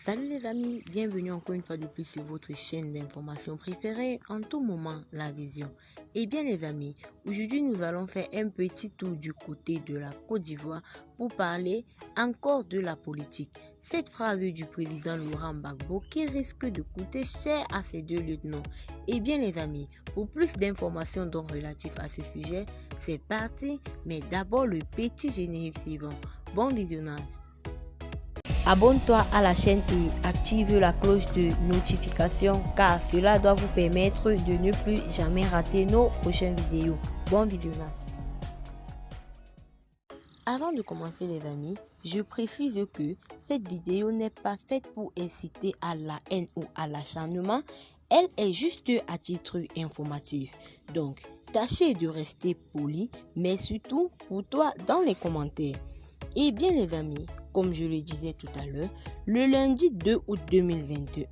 Salut les amis, bienvenue encore une fois de plus sur votre chaîne d'information préférée, en tout moment, La Vision. Eh bien les amis, aujourd'hui nous allons faire un petit tour du côté de la Côte d'Ivoire pour parler encore de la politique. Cette phrase du président Laurent Gbagbo qui risque de coûter cher à ses deux lieutenants. Eh bien les amis, pour plus d'informations donc relatives à ce sujet, c'est parti, mais d'abord le petit générique suivant. Bon visionnage. Abonne-toi à la chaîne et active la cloche de notification car cela doit vous permettre de ne plus jamais rater nos prochaines vidéos. Bon visionnage. Avant de commencer les amis, je précise que cette vidéo n'est pas faite pour inciter à la haine ou à l'acharnement. Elle est juste à titre informatif. Donc, tâchez de rester poli, mais surtout pour toi dans les commentaires. Eh bien les amis, comme je le disais tout à l'heure, le lundi 2 août 2021,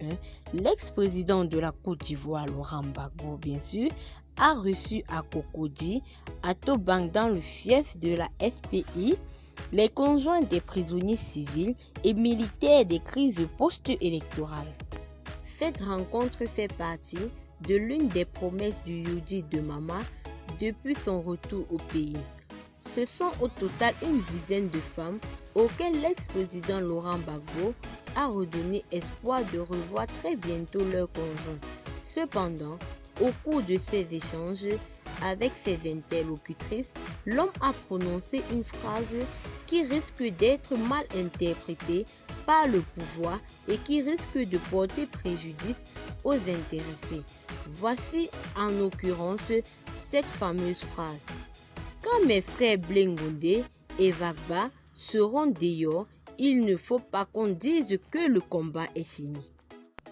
l'ex-président de la Côte d'Ivoire, Laurent Gbagbo, bien sûr, a reçu à Cocody, à Tobank dans le fief de la FPI, les conjoints des prisonniers civils et militaires des crises post-électorales. Cette rencontre fait partie de l'une des promesses du Yodi de Mama depuis son retour au pays. Ce sont au total une dizaine de femmes auxquelles l'ex-président Laurent Gbagbo a redonné espoir de revoir très bientôt leurs conjoints. Cependant, au cours de ces échanges avec ses interlocutrices, l'homme a prononcé une phrase qui risque d'être mal interprétée par le pouvoir et qui risque de porter préjudice aux intéressés. Voici en l'occurrence cette fameuse phrase. Quand mes frères Blengonde et Vagba seront dehors, il ne faut pas qu'on dise que le combat est fini.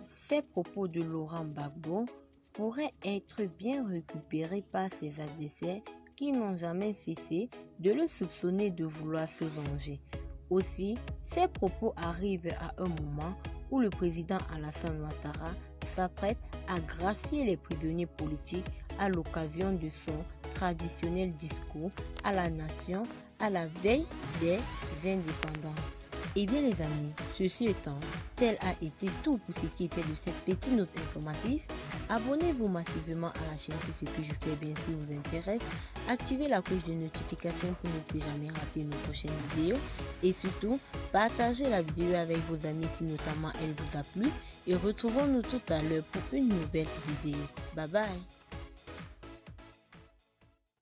Ces propos de Laurent Gbagbo pourraient être bien récupérés par ses adversaires qui n'ont jamais cessé de le soupçonner de vouloir se venger. Aussi, ces propos arrivent à un moment où le président Alassane Ouattara s'apprête à gracier les prisonniers politiques à l'occasion de son traditionnel discours à la nation à la veille des indépendances. Et bien les amis, ceci étant, tel a été tout pour ce qui était de cette petite note informative. Abonnez-vous massivement à la chaîne si ce que je fais bien sûr vous intéresse. Activez la cloche de notification pour ne plus jamais rater nos prochaines vidéos. Et surtout, partagez la vidéo avec vos amis si notamment elle vous a plu. Et retrouvons-nous tout à l'heure pour une nouvelle vidéo. Bye bye.